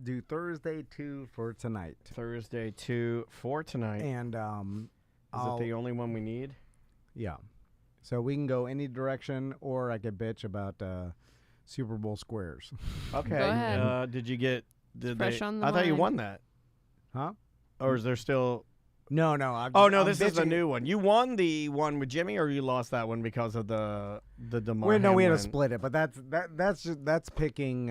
do Thursday 2 for tonight. Thursday 2 for tonight. And is it the only one we need? Yeah. So we can go any direction, or I could bitch about Super Bowl squares. Okay. Go ahead. Did you get? Did fresh they? on the I thought you mind. won that. Huh? Or is there still? No. This is a new one. You won the one with Jimmy, or you lost that one because of the DeMar Wait, no, we had to Hamlin? split it, but that's picking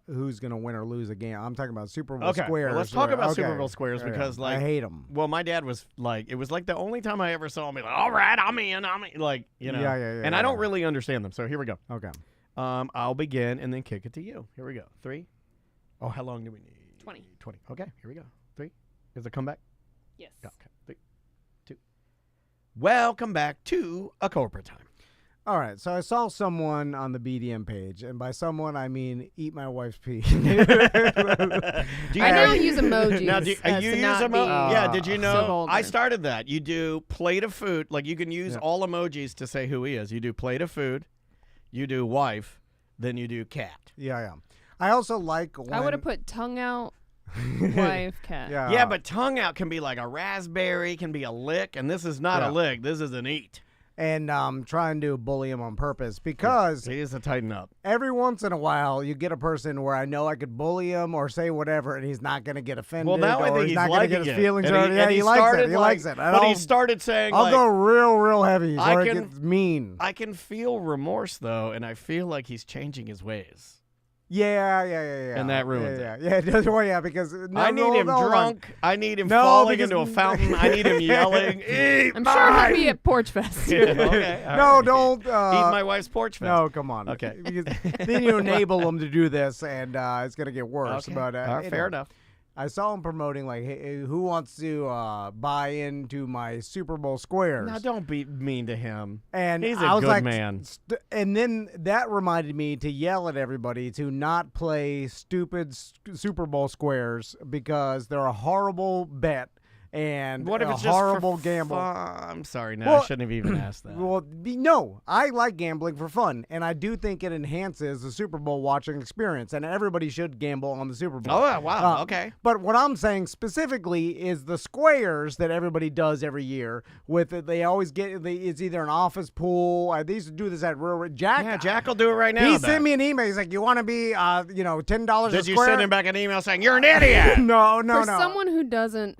who's gonna win or lose a game. I'm talking about Super Bowl Okay, squares. well, let's talk about Okay. Super Bowl squares because, like, I hate them. Well, my dad was like, it was like the only time I ever saw him be like, all right, I'm in, like, you know. Yeah, And I don't really understand them, so here we go. Okay. I'll begin and then kick it to you. Here we go. 3. Oh, how long do we need? 20. 20. Okay, here we go. 3. Is it come back? Yes. Okay. 3, 2. Welcome back to A Corporate Time. All right, so I saw someone on the BDM page, and by someone I mean eat my wife's pee. Do you I now use emojis. Now, you as use to not be emojis? Yeah, did you so know? vulgar. I started that. You do plate of food. Like, you can use Yeah. all emojis to say who he is. You do plate of food, you do wife, then you do cat. Yeah. I also like when... I would have put tongue out, wife, cat. Yeah. Yeah, but tongue out can be like a raspberry, can be a lick, and this is not Yeah. a lick. This is an eat. And trying to bully him on purpose because He is a tighten up. every once in a while you get a person where I know I could bully him or say whatever, and he's not going to get offended. Well, now I or think he's he's not going to liking get his it. feelings And hurt. Yeah, he likes started it. He like- likes it. And But he I'll- started saying, I'll like, go real heavy, I or it can- gets mean. I can feel remorse, though, and I feel like he's changing his ways. Yeah. And that ruins it. Yeah, it does. Well, yeah, because I need him hold on. drunk. I need him No, falling because- into a fountain. I need him yelling, eat I'm sure he'll be at Porch Fest. Yeah, okay. all No, right. don't. Eat my wife's porch fest. No, come on. Okay. Because then you enable them to do this, and it's going to get worse. Okay. But All right, fair enough. I saw him promoting like, hey, who wants to buy into my Super Bowl squares? Now, don't be mean to him. And He's I a was good like, man. And then that reminded me to yell at everybody to not play stupid Super Bowl squares because they're a horrible bet and What if a it's just horrible for gamble. I'm sorry. No, Well- I shouldn't have even asked that. Well, no, I like gambling for fun, and I do think it enhances the Super Bowl watching experience, and everybody should gamble on the Super Bowl. Oh, wow. Okay. But what I'm saying specifically is the squares that everybody does every year. They always get it's either an office pool. They used to do this at Rural Jack. Yeah, Jack will do it right now. He sent me an email. He's like, "You want to be, $10 a Did you square?" send him back an email saying, you're an idiot? No. For someone who doesn't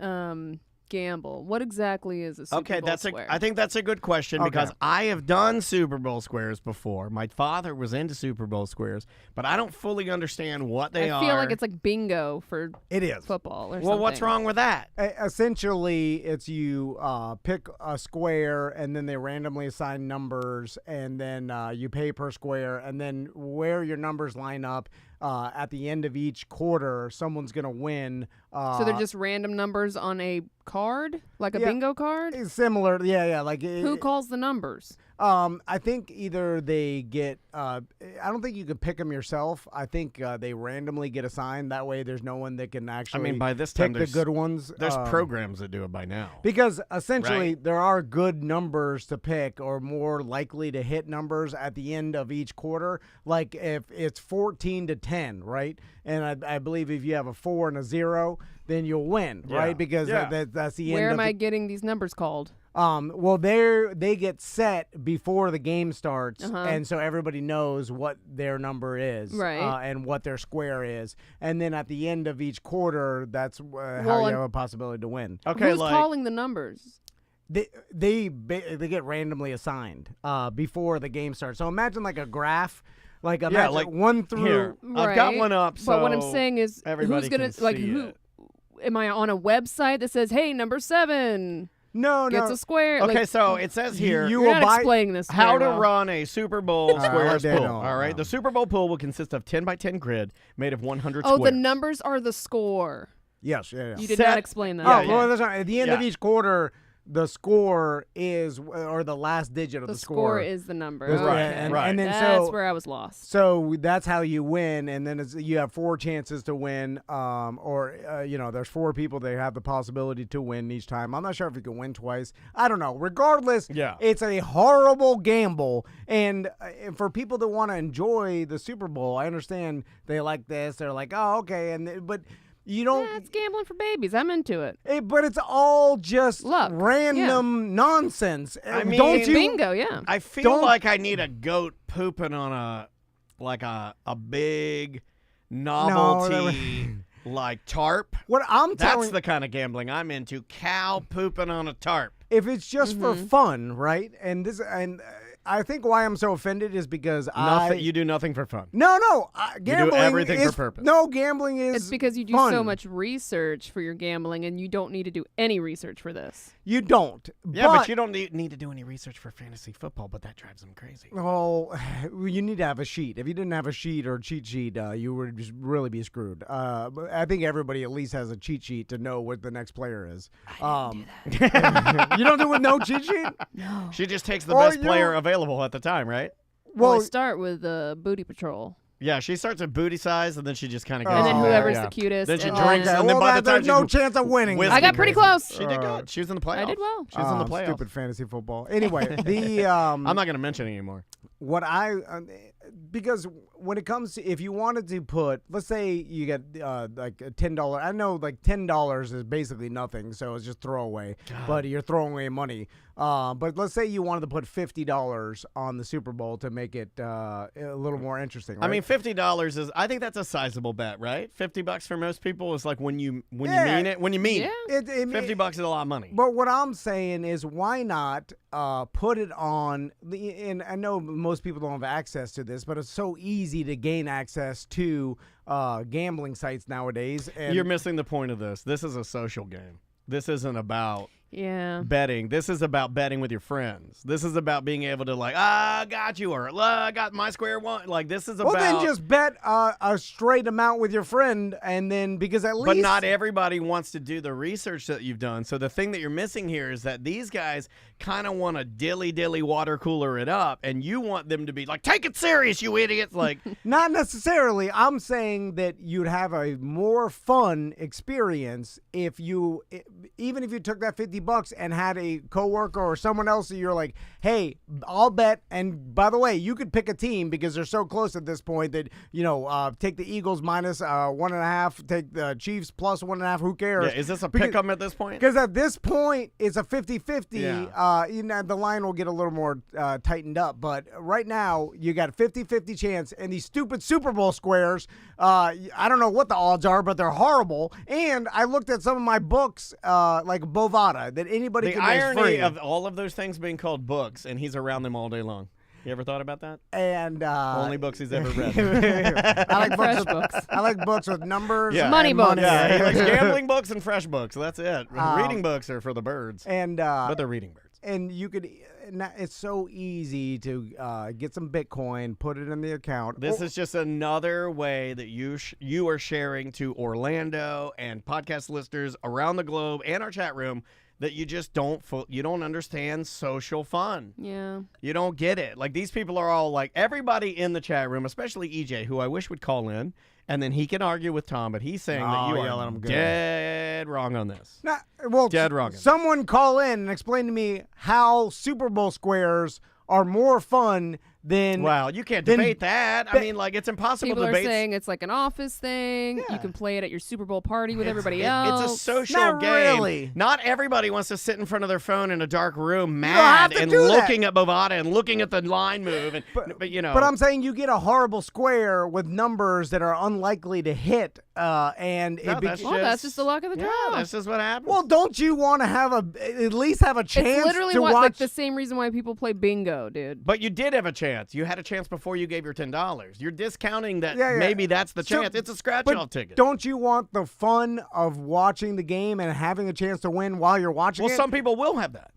gamble, what exactly is a Super Okay, Bowl square? I think that's a good question Okay. because I have done Super Bowl squares before. My father was into Super Bowl squares, but I don't fully understand what they are. I feel like it's like bingo for It is. football or something. Well, what's wrong with that? Essentially, it's you pick a square, and then they randomly assign numbers, and then you pay per square, and then where your numbers line up at the end of each quarter, someone's going to win. So they're just random numbers on a card, like a Yeah. bingo card? It's similar. Yeah. Like Who calls the numbers? I think either they get. I don't think you can pick them yourself. I think they randomly get assigned. That way, there's no one that can actually. by this time, pick the good ones. There's programs that do it by now. Because essentially, Right. there are good numbers to pick, or more likely to hit numbers at the end of each quarter. Like if it's 14-10, right? And I believe if you have a 4 and a 0, then you'll win, Yeah. right? Because Yeah. that's the Where end. am of I getting these numbers called? Well, they get set before the game starts, Uh-huh. and so everybody knows what their number is, Right. and what their square is, and then at the end of each quarter, that's how Well, you and- have a possibility to win. Okay, Who's like calling the numbers? They get randomly assigned before the game starts. So imagine like a graph, like imagine like 1 through. here. I've got Right. one up. But what I'm so saying is, everybody who's gonna can like see who? it. Am I on a website that says, "Hey, number 7 No, gets no. a square"? Okay, like, so it says here. You you're will not buy explaining this. How very to well. run a Super Bowl squares I pool. don't All right. know. The Super Bowl pool will consist of 10 by 10 grid made of 100 Oh, squares. the numbers are the score. Yes, yeah. You did Set- not explain that. Oh, Yeah, well, that's right. At the end of Yeah. each quarter, the score is, or the last digit of the score is the number. Right. Okay. And then that's where I was lost. So that's how you win, and then you have 4 chances to win, there's 4 people that have the possibility to win each time. I'm not sure if you can win twice. I don't know. Regardless, it's a horrible gamble, and for people that want to enjoy the Super Bowl, I understand they like this. They're like, oh, okay, but you don't. Yeah, it's gambling for babies. I'm into it. But it's all just Luck. random nonsense. I mean, don't you? Bingo, yeah. I feel like I need a goat pooping on a big novelty like tarp. What I'm telling, that's the kind of gambling I'm into. Cow pooping on a tarp. If it's just for fun, right? And I think why I'm so offended is because you do nothing for fun. No, gambling you do everything is, for purpose. No, gambling is It's because you do fun. so much research for your gambling, and you don't need to do any research for this. You don't. Yeah, but you don't need to do any research for fantasy football, but that drives them crazy. Oh, you need to have a sheet. If you didn't have a sheet or a cheat sheet, you would just really be screwed. But I think everybody at least has a cheat sheet to know what the next player is. I didn't do that. You don't do it with no cheat sheet? No. She just takes the best player available at the time, right? Well, I start with Booty Patrol. Yeah, she starts at booty size, and then she just kind of goes. And then whoever's the cutest. Then she and drinks, then, and then by the time there's no chance of winning. I got pretty close. She did good. She was in the playoffs. I did well. She was in the playoffs. Stupid fantasy football. Anyway, I'm not going to mention it anymore. What because when it comes to, if you wanted to put, let's say you get like a $10, I know like $10 is basically nothing, so it's just throwaway, but you're throwing away money. But let's say you wanted to put $50 on the Super Bowl to make it a little more interesting. Right? I mean, $50 is, I think that's a sizable bet, right? $50 for most people is like when you mean it. When you mean it. $50 is a lot of money. But what I'm saying is, why not put it on and I know most people don't have access to this, but it's so easy to gain access to gambling sites nowadays. And you're missing the point of this. This is a social game. This isn't about betting. This is about betting with your friends. This is about being able to I got you, or I got my square one. Like, this is about. Well, then just bet a straight amount with your friend, and then because at least. But not everybody wants to do the research that you've done. So the thing that you're missing here is that these guys kind of want to dilly water cooler it up, and you want them to be like, take it serious, you idiots. Like, not necessarily. I'm saying that you'd have a more fun experience if you, even if you took that $50 and had a coworker or someone else that you're like, hey, I'll bet. And by the way, you could pick a team because they're so close at this point that, take the Eagles minus 1.5, take the Chiefs plus 1.5. Who cares? Yeah, is this a pick 'em at this point? Because at this point, it's a 50-50. Yeah. The line will get a little more tightened up. But right now, you got a 50-50 chance. And these stupid Super Bowl squares, I don't know what the odds are, but they're horrible. And I looked at some of my books, like Bovada, that anybody can free. The irony of all of those things being called books, and he's around them all day long. You ever thought about that? And only books he's ever read. I like books. I like books with numbers. Yeah. Money books. Yeah, he likes gambling books and fresh books. That's it. Reading books are for the birds. But they're reading birds. And you could. It's so easy to get some Bitcoin, put it in the account. This is just another way that you are sharing to Orlando and podcast listeners around the globe and our chat room that you just don't understand social fun. Yeah. You don't get it. Like, these people are all like, everybody in the chat room, especially EJ, who I wish would call in, and then he can argue with Tom, but he's saying that you are dead wrong on this. Dead wrong. Someone call in and explain to me how Super Bowl squares are more fun than. Well, you can't debate that. I mean, it's impossible to debate. People are saying it's like an office thing. Yeah. You can play it at your Super Bowl party with everybody else. It's a social Not game. Really. Not everybody wants to sit in front of their phone in a dark room, mad and looking at Bovada and looking at the line move. But I'm saying you get a horrible square with numbers that are unlikely to hit, that's just the luck of the draw. Yeah, that's just what happens. Well, don't you want to at least have a chance? It's literally to watch? like the same reason why people play bingo, dude. But you did have a chance. You had a chance before you gave your $10. You're discounting that maybe that's the chance. It's a scratch-off ticket. Don't you want the fun of watching the game and having a chance to win while you're watching it? Well, some people will have that.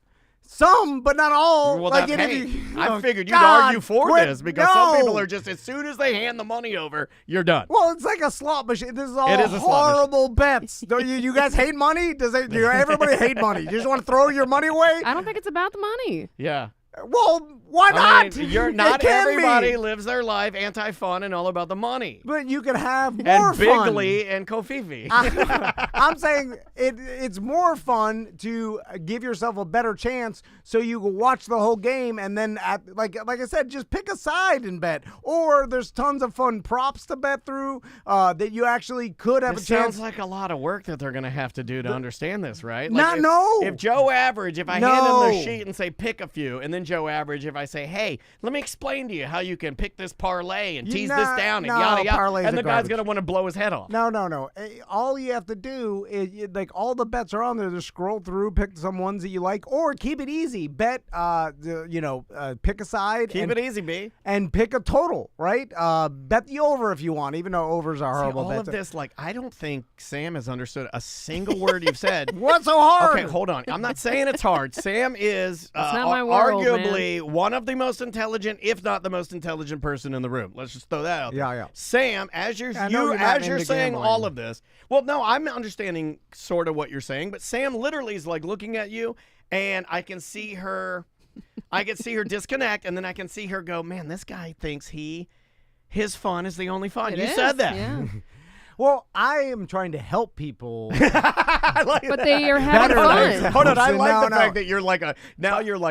Some, but not all. Well, like, I figured you'd God, argue for quit. this because some people are just, as soon as they hand the money over, you're done. Well, it's like a slot machine. This is all It is a slot horrible bets. Don't you guys hate money? Do everybody hate money? You just want to throw your money away? I don't think it's about the money. Yeah. Well, why not? Not everybody lives their life anti-fun and all about the money. But you can have more and fun. Bigly and Kofifi. I'm saying it's more fun to give yourself a better chance so you can watch the whole game and then, like I said, just pick a side and bet. Or there's tons of fun props to bet through that you actually could have a chance. Sounds like a lot of work that they're going to have to do to understand this, right? Like if Joe Average, if I hand him the sheet and say pick a few, and then Joe Average, if I say, hey, let me explain to you how you can pick this parlay and tease this down and yada yada, and the guy's going to want to blow his head off. No. All you have to do is, like, all the bets are on there. Just scroll through, pick some ones that you like, or keep it easy. Bet, pick a side. Keep it easy, B. And pick a total, right? Bet the over if you want, even though overs are horrible bets. All of this, like, I don't think Sam has understood a single word you've said. What's so hard? Okay, hold on. I'm not saying it's hard. Sam is not my world, arguably one of the most intelligent, if not the most intelligent person in the room. Let's just throw that out there. Yeah. Sam, as you're saying all of this, well, no, I'm understanding sort of what you're saying, but Sam literally is like looking at you, and I can see her disconnect, and then I can see her go, man, this guy thinks his fun is the only fun. You said that. Yeah. Well, I am trying to help people. I like but that. they are having fun. Hold on, I like the fact that you're like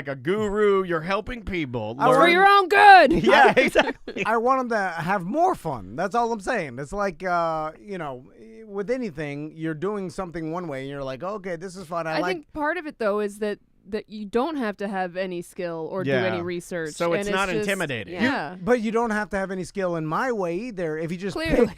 a guru. You're helping people for your own good. Yeah, exactly. I want them to have more fun. That's all I'm saying. It's like, with anything, you're doing something one way, and you're like, okay, this is fun. I think part of it, though, is that you don't have to have any skill or do any research. So it's not intimidating. Yeah. But you don't have to have any skill in my way either. If you just Clearly.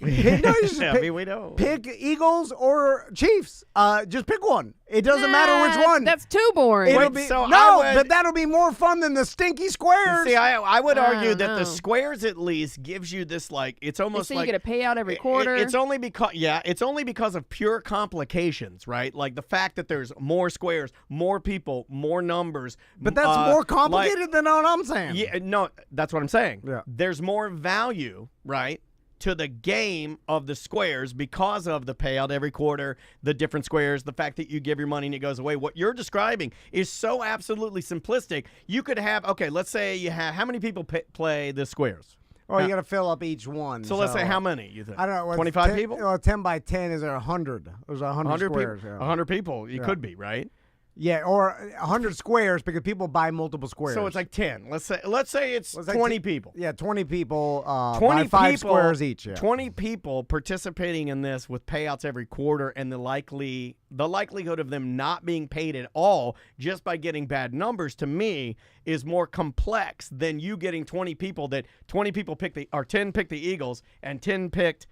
pick Eagles or Chiefs. Just pick one. It doesn't matter which one. That's too boring. But that'll be more fun than the stinky squares. See, I would argue that the squares at least gives you this, like, it's almost like you get a payout every quarter. It's only because of pure complications, right? Like the fact that there's more squares, more people, more numbers. But that's more complicated than what I'm saying. Yeah, no, that's what I'm saying. Yeah. There's more value, right, to the game of the squares because of the payout every quarter, the different squares, the fact that you give your money and it goes away. What you're describing is so absolutely simplistic. You could have, let's say you have, how many people play the squares? Well, you got to fill up each one. So let's say how many you think? I don't know. 25 people? 10 by 10 is there 100. There's 100 squares. 100 people. You could be, right? Yeah, or 100 squares because people buy multiple squares. So it's like 10. Let's say it's 20 people. Yeah, 20 people 20 buy 5 squares each. Yeah. 20 people participating in this with payouts every quarter, and the likelihood of them not being paid at all just by getting bad numbers, to me, is more complex than you getting 20 people that 20 people picked 10 picked the Eagles and 10 picked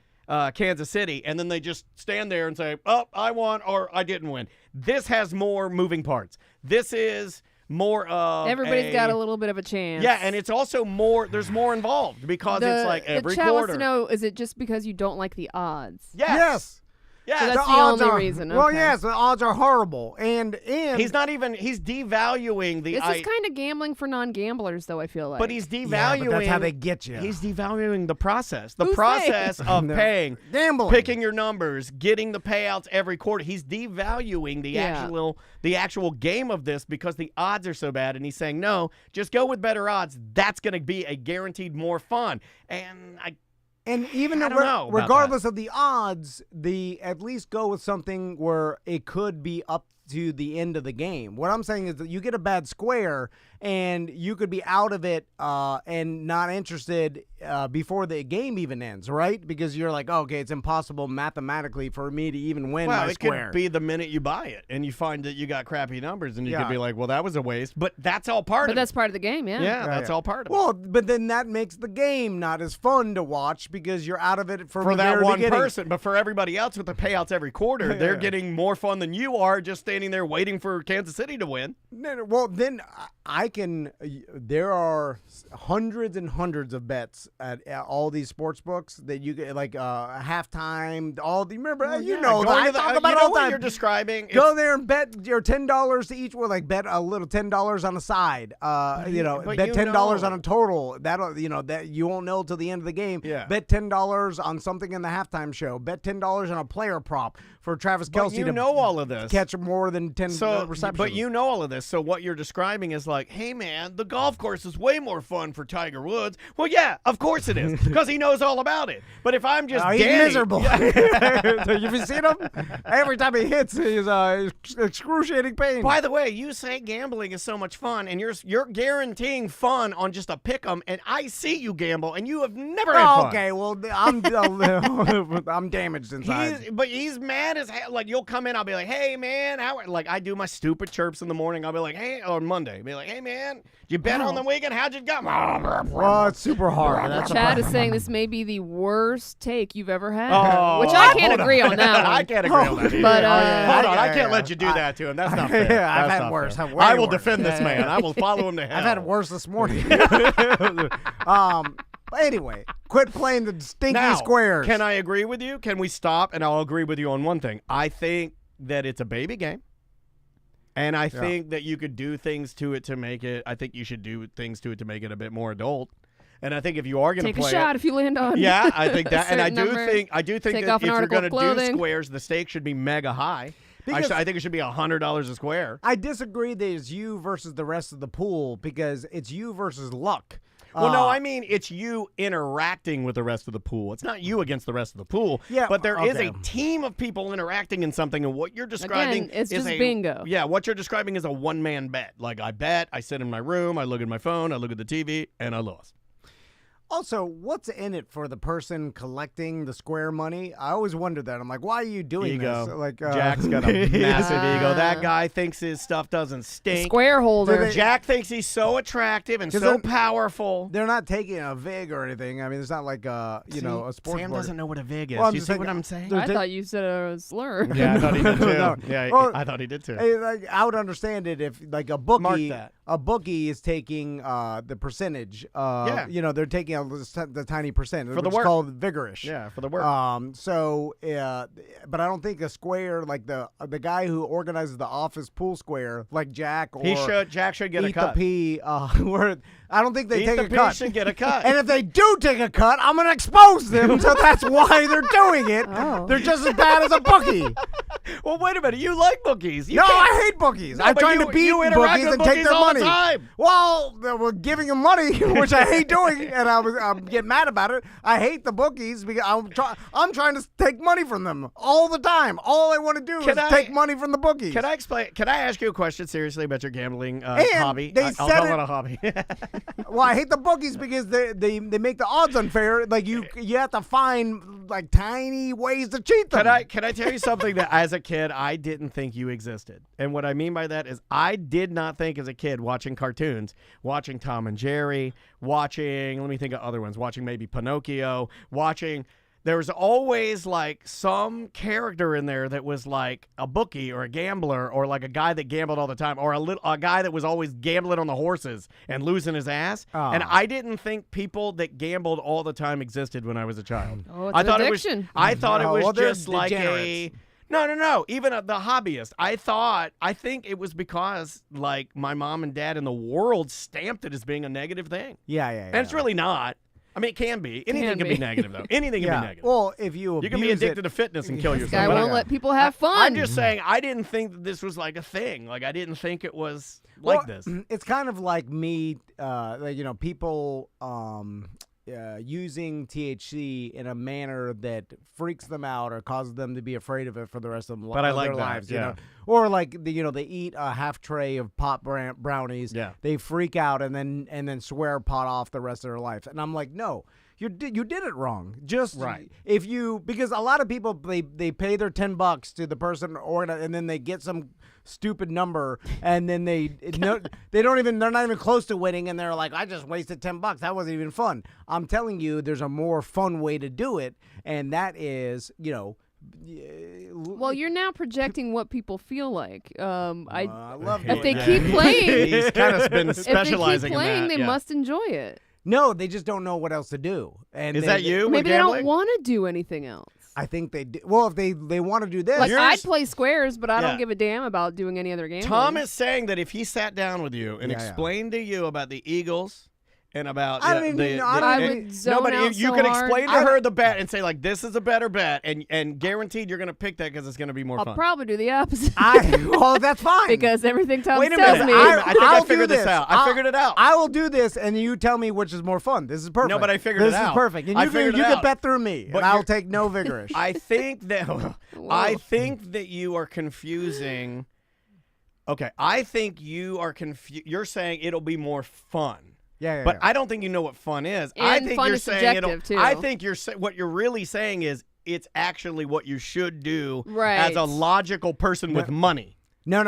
Kansas City, and then they just stand there and say, oh, I won or I didn't win. This has more moving parts. This is more of everybody's got a little bit of a chance. Yeah, and it's also there's more involved because it's like every chat quarter. Wants to know, is it just because you don't like the odds? Yes. Yeah, so that's the only reason. Well, yes, the odds are horrible, and he's devaluing the. This is kind of gambling for non-gamblers, though. I feel like, but he's devaluing. But that's how they get you. He's devaluing the process. The process of paying, gambling, picking your numbers, getting the payouts every quarter. He's devaluing the actual game of this because the odds are so bad, and he's saying no, just go with better odds. That's going to be a guaranteed more fun, And even regardless of the odds, at least go with something where it could be up to the end of the game. What I'm saying is that you get a bad square and you could be out of it and not interested before the game even ends, right? Because you're like, okay, it's impossible mathematically for me to even win my square. Well, it could be the minute you buy it and you find that you got crappy numbers and you could be like, well, that was a waste. But that's all part of it. But that's part of the game, yeah. Yeah, that's all part of it. Well, but then that makes the game not as fun to watch because you're out of it for that one beginning. person. But for everybody else with the payouts every quarter, they're getting more fun than you are just standing there waiting for Kansas City to win. Well, then I there are hundreds and hundreds of bets at all these sports books that you get, like halftime. Remember, I talk about all the what time. You're describing. Go there and bet your $10 to each one. Like bet a little $10 on the side. Bet $10 on a total. That'll that you won't know till the end of the game. Yeah. Bet $10 on something in the halftime show. Bet $10 on a player prop for Travis Kelce. You know all of this. Catch more than 10 receptions. But you know all of this. So what you're describing is like, hey man, the golf course is way more fun for Tiger Woods. Well, yeah, of course it is, because he knows all about it. But if I'm just he's miserable. Have you seen him? Every time he hits, he's excruciating pain. By the way, you say gambling is so much fun, and you're guaranteeing fun on just a pick'em, and I see you gamble, and you have never had fun. Okay, well, I'm damaged inside. But he's mad as hell. Like, you'll come in, I'll be like, hey man, like I do my stupid chirps in the morning. I'll be like, hey, on Monday, I'll be like, hey man, did you bet on the weekend? How'd you go? Well, it's super hard. Chad is saying this may be the worst take you've ever had, which I I can't agree on that one. I can't agree on that. But hold on, I can't let you do that to him. That's not fair. Yeah, I've had worse. I will defend this man. I will follow him to hell. I've had it worse this morning. But anyway, quit playing the stinky squares. Can I agree with you? Can we stop? And I'll agree with you on one thing. I think that it's a baby game. And I think that you could do things to it to make it. I think you should do things to it to make it a bit more adult. And I think if you are going to play take a shot if you land on. Yeah, I think that. And I do think that if you're going to do clothing. squares, the stakes should be mega high. I think it should be $100 a square. I disagree that it's you versus the rest of the pool, because it's you versus luck. Well, no, I mean, it's you interacting with the rest of the pool. It's not you against the rest of the pool. Yeah, but there is a team of people interacting in something, and what you're describing Again, it's is just bingo. Yeah, what you're describing is a one-man bet. Like, I bet, I sit in my room, I look at my phone, I look at the TV, and I lost. Also, what's in it for the person collecting the square money? I always wondered that. I'm like, why are you doing this? Like, Jack's got a massive ego. That guy thinks his stuff doesn't stink. Square holder. Jack thinks he's so attractive and so powerful. They're not taking a VIG or anything. I mean, it's not like a sports. Sam doesn't know what a VIG is. Well, Do you see what I'm saying? I thought you said it was a slur. Yeah, I thought he did too. No. Yeah, well, I thought he did too. I would understand it if like a bookie is taking the percentage. They're taking the tiny percent, for the work. It's called vigorish. Yeah, for the work. But I don't think a square like the guy who organizes the office pool square, like Jack, or Jack should get a Eat cut. the Pea. I don't think they take a cut. Should get a cut. And if they do take a cut, I'm gonna expose them. So that's why they're doing it. Oh. They're just as bad as a bookie. Well, wait a minute. You like bookies? I hate bookies. I'm trying to beat bookies and take their money. Well, we're giving them money, which I hate doing, and I'm getting mad about it. I hate the bookies because I'm trying to take money from them all the time. All I want to do is take money from the bookies. Can I explain? Can I ask you a question seriously about your gambling hobby? I'll call it a hobby. Well, I hate the bookies because they make the odds unfair. Like you have to find like tiny ways to cheat them. Can I tell you something that as a kid I didn't think you existed? And what I mean by that is I did not think as a kid watching cartoons, watching Tom and Jerry, watching, let me think of other ones, watching maybe Pinocchio, there was always like some character in there that was like a bookie or a gambler or like a guy that gambled all the time or a guy that was always gambling on the horses and losing his ass. Oh. And I didn't think people that gambled all the time existed when I was a child. Oh, it's addiction. I thought it was just like degenerates. No. Even the hobbyist. I think it was because like my mom and dad in the world stamped it as being a negative thing. Yeah. And it's really not. I mean, it can be. Anything can be negative, though. Anything can be negative. Well, if you can be addicted to fitness and kill yourself. This guy won't let people have fun. I'm just saying, I didn't think that this was like a thing. Like, I didn't think it was like this. It's kind of like me, people using THC in a manner that freaks them out or causes them to be afraid of it for the rest of their lives. You know? Or like they eat a half tray of pot brownies. Yeah. They freak out and then swear pot off the rest of their life. And I'm like, no. You did it wrong. Just right. Because a lot of people they pay their $10 to the person and then they get some stupid number and then they're not even close to winning and they're like, I just wasted $10. That wasn't even fun. I'm telling you, there's a more fun way to do it, and that is Well, you're now projecting what people feel like. I love if they that. keep playing, He's kind of been if they specializing keep playing, in that. they must enjoy it. No, they just don't know what else to do. And Is that you? Maybe with they don't gambling? want to do anything else. I think they do. Well, if they want to do this, Like I'd play squares, but I Yeah. don't give a damn about doing any other game. Tom is saying that if he sat down with you and Yeah, explained to you about the Eagles and about I don't even know. I would zone but out you so could hard. explain to her the bet and say like, this is a better bet, and guaranteed you're gonna pick that because it's gonna be more I'll fun. probably do the opposite. Well, that's fine. because everything Tom Wait a tells minute. me. I think I I'll do figured this out. I figured it out. I will do this, and you tell me which is more fun. This is perfect. No, but I figured it This out. is perfect. And I you figured can it can out. bet through me, But and I'll you're- take no vigorish. I think that you are confusing. Okay, I think you are You're saying it'll be more fun. yeah. But I don't think you know what fun is. And I think fun you're is saying subjective, too. I think what you're really saying is it's actually what you should do Right. as a logical person with money. No.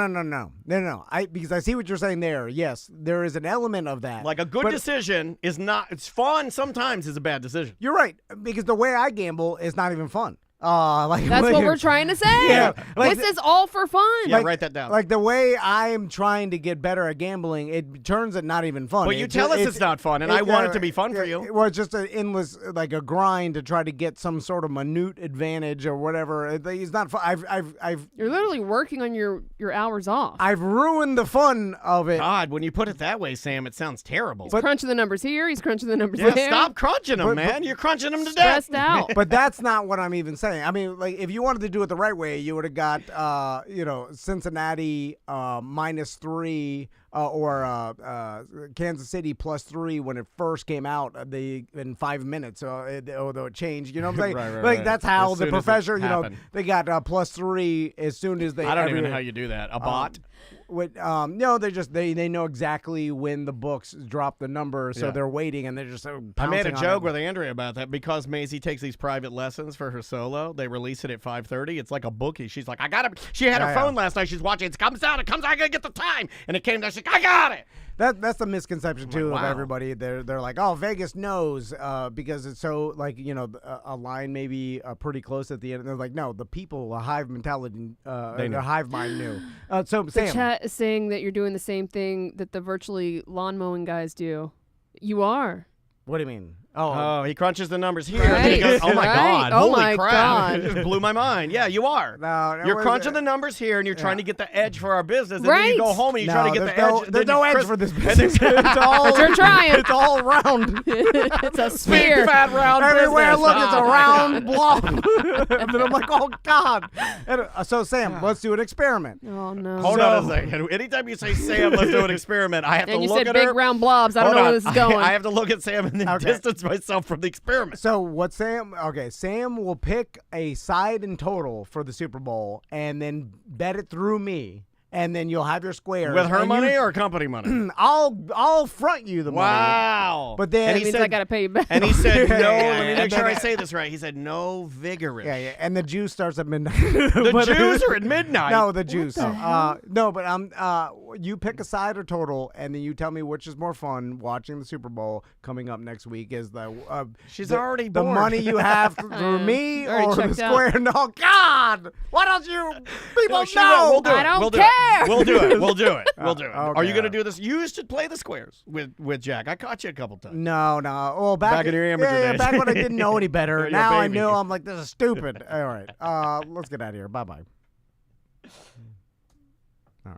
Because I see what you're saying there. Yes, there is an element of that. Like a good But decision is not. It's fun. Sometimes is a bad decision. You're right, because the way I gamble is not even fun. Like That's what we're trying to say. Yeah, like this is all for fun. Yeah, write that down. Like the way I'm trying to get better at gambling, it turns it not even fun. But you tell us it's not fun, and I want it to be fun for you. Well, it's just an endless, like a grind to try to get some sort of minute advantage or whatever. It's not fun. You're literally working on your hours off. I've ruined the fun of it. God, when you put it that way, Sam, it sounds terrible. He's crunching the numbers here. He's crunching the numbers Yeah, there. stop crunching them, man. You're crunching them to death. Stressed out. But that's not what I'm even saying. I mean, like, if you wanted to do it the right way, you would have got, Cincinnati -3 or Kansas City +3 when it first came out in 5 minutes, although it changed. You know what I'm saying? Right, like, right. that's how As the soon as it professor, happened. they got +3 as soon as they. I don't even know how you do that. A bot? No, they know exactly when the books drop the number, so Yeah. they're waiting and they're just I made a pouncing on joke it. with Andrea about that because Maisie takes these private lessons for her solo. They release it at 5:30. It's like a bookie. She's like, I got it. She had her phone last night. She's watching. It comes out. I gotta get the time. And it came down. She's like, I got it. That's the misconception too like, of wow. everybody. They're like, oh, Vegas knows because it's so like a line maybe pretty close at the end. They're like, no, the people, a hive mentality, the hive mind knew. So The Sam, chat is saying that you're doing the same thing that the virtually lawn mowing guys do. You are. what do you mean? Oh, he crunches the numbers here. Right. And then he goes, oh my Right. God. Oh Holy my crap. God. It just blew my mind. Yeah, you are. No, You're crunching the numbers here and you're trying to get the edge for our business. And then Right. you go home and you try to get the edge. There's no edge for this and business. then- It's all. But you're trying. It's all round. It's a Big sphere. fat round Everywhere I business. look, it's a Oh, round block. And then I'm like, oh God. And, so Sam, let's do an experiment. Oh no. Hold on a second. Anytime you say Sam, let's do an experiment, I have And to you look said at big her. round blobs. I don't Hold know on. where this is going. I have to look at Sam and then Okay. distance myself from the experiment. So what Sam? Okay, Sam will pick a side and total for the Super Bowl, and then bet it through me, and then you'll have your squares. With her and money you- or company money? I'll front you the money. Wow. But then And That he means said- I gotta pay you back. And he said no. Yeah, Let me and make sure then- I say this right. He said no vigorous. Yeah, and the juice starts at midnight. The Jews are at midnight. No, the juice. the hell? No, but you pick a side or total, and then you tell me which is more fun. Watching the Super Bowl coming up next week is the. She's already the bored. money you have through me Already or the checked out. square. No, God, why don't you people No, she know? will. We'll do I it. don't We'll do care. it. We'll do it. We'll do it. We'll do it. Are you okay. going to do this? You used to play the squares with Jack. I caught you a couple times. No. Well, back in your amateur yeah, days. back when I didn't know any better. You're a Now I baby. knew. I'm like, this is stupid. All right, let's get out of here. Bye bye.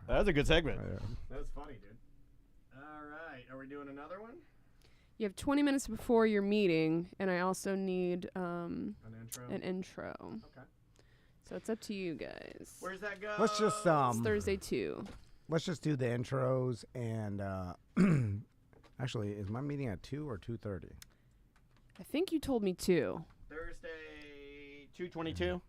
That was a good segment. That was funny, dude. All right. Are we doing another one? You have 20 minutes before your meeting, and I also need An intro? an intro. Okay. So it's up to you guys. Where's that go? Let's just It's Thursday too. let's just do the intros and actually, is my meeting at 2 or 2:30? I think you told me 2. Thursday, 2:22?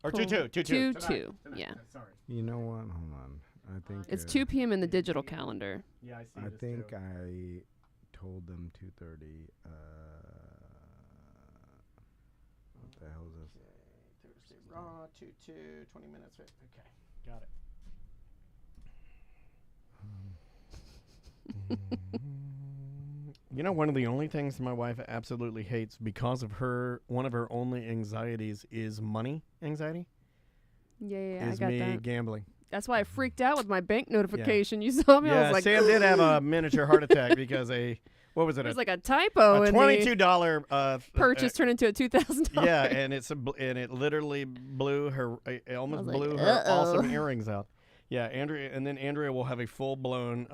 Or Cool. 2:2? 2, Tonight. 2. Tonight. Yeah. Sorry. You know what? Hold on. I think It's 2 p.m. in the digital calendar. Yeah, I see I this think too. I told them 2:30. What the hell is this? Thursday, raw, 2:2, 20 minutes. Okay, got it. You know, one of the only things my wife absolutely hates because of one of her only anxieties is money anxiety. Yeah, is I got me that. gambling. That's why I freaked out with my bank notification. You saw me. I was like, Sam did have a miniature heart attack because what was it? It was like a typo. A in $22 purchase turned into a $2,000. Yeah, and it literally blew her. It almost blew like, her awesome earrings out. Yeah, Andrea will have a full blown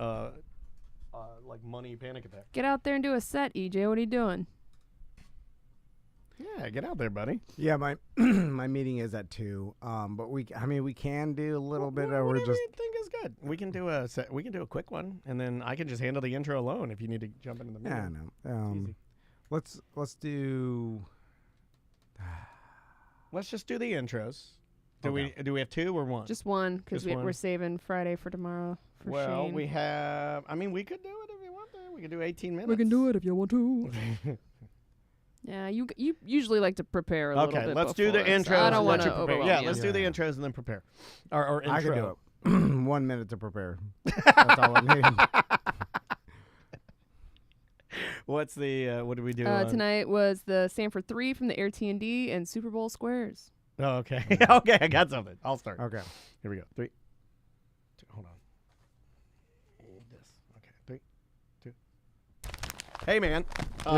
like money panic attack. Get out there and do a set, EJ. What are you doing? Yeah, get out there, buddy. Yeah, my my meeting is at 2. But we can do a little bit. Whatever We're just you think is good. We can do a quick one, and then I can just handle the intro alone if you need to jump into the meeting. Yeah, no. Let's do. Let's just do the intros. Do we have 2 or 1? Just one, because we're saving Friday for tomorrow. Well, Shane. we have. I mean, we could do it if you want to. We could do 18 minutes. We can do it if you want to. Yeah, you usually like to prepare a little bit. Okay, let's do the intros. So I don't want let you to prepare. overwhelm Yeah, you. let's do the intros and then prepare. Or intro. I can do it. 1 minute to prepare. That's all I need. What's the what do we do? Tonight was the Sanford 3 from the AT&T and Super Bowl squares. Oh, okay. Okay, I got something. I'll start. Okay. Here we go. 3, 2, hold on. This. Okay. 3, 2. Hey, man.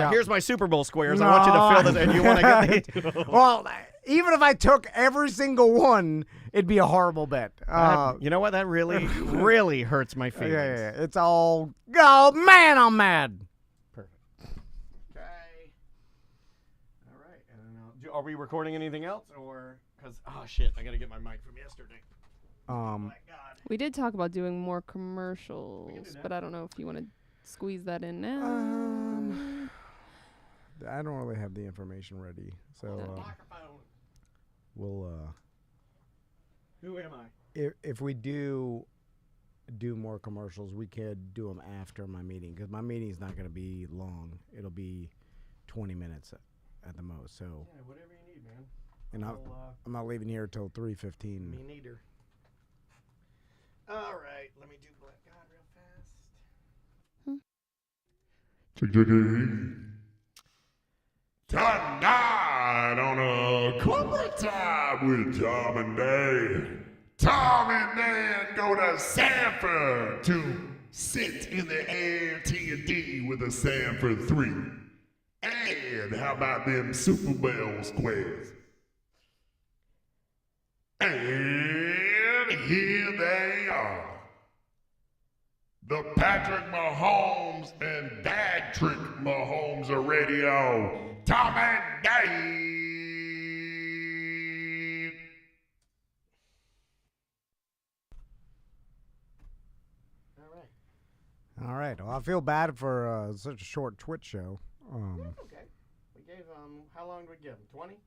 Here's my Super Bowl squares. I want you to fill this, and you want to get the. Well, even if I took every single one, it'd be a horrible bet. You know what? That really, really hurts my feelings. Yeah. It's all. Oh man, I'm mad. Perfect. Okay. All right. And are we recording anything else, or because shit, I gotta get my mic from yesterday. Oh my God. We did talk about doing more commercials, but I don't know if you want to squeeze that in now. I don't really have the information ready, so Microphone. we'll. Who am I? If we do more commercials, we could do them after my meeting because my meeting is not going to be long. It'll be 20 minutes at the most. So yeah, whatever you need, man. And I'm not leaving here till 3:15. Me neither. All right, let me do Black God real fast. Tonight on a corporate time with Tom and Dan. Tom and Dan go to Sanford to sit in the AT&T with a Sanford 3. And how about them Super Bowl squares? And here they are. The Patrick Mahomes and Dad Trick Mahomes of radio. Tom and Dave. All right. Well, I feel bad for such a short Twitch show. That's okay. We gave how long did we give him? 20?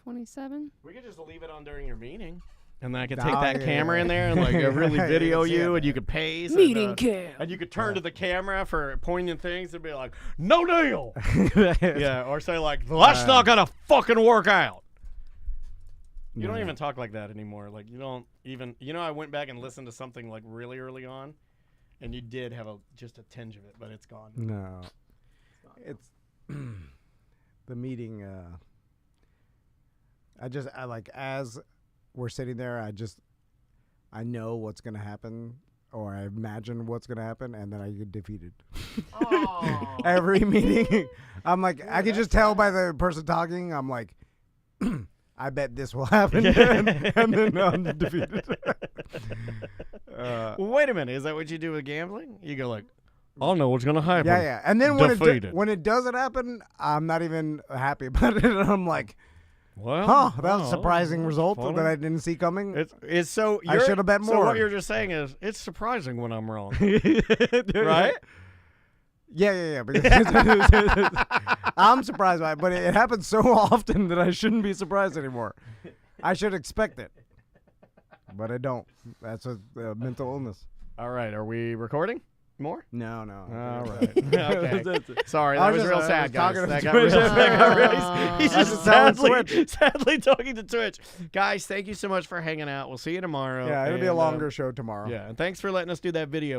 27? We could just leave it on during your meeting. And then I could take that camera in there and like really video you, and you could pace. Meeting cam. And you could turn to the camera for poignant things and be like, "No deal." Yeah, or say like, "That's not gonna fucking work out." You don't even talk like that anymore. Like you don't even. You know, I went back and listened to something like really early on, and you did have just a tinge of it, but it's gone. No, it's the meeting. I like as we're sitting there. I know what's gonna happen, or I imagine what's gonna happen, and then I get defeated. Every meeting, I'm like, I can just tell by the person talking. I'm like, I bet this will happen, and then I'm defeated. Well, wait a minute. Is that what you do with gambling? You go like, I don't know what's gonna happen. Yeah. And then when it doesn't happen, I'm not even happy about it. And I'm like, well, that was a surprising result funny. that I didn't see coming. It's so I should have bet more. So what you're just saying is it's surprising when I'm wrong, right? Yeah. Because I'm surprised by it, but it happens so often that I shouldn't be surprised anymore. I should expect it, but I don't. That's a mental illness. All right, are we recording more? No. All right. Okay. Sorry, that was real sad, guys. That got Twitch. real. He's just Twitch. sadly talking to Twitch. Guys, thank you so much for hanging out. We'll see you tomorrow. Yeah, it'll be a longer show tomorrow. Yeah, and thanks for letting us do that video.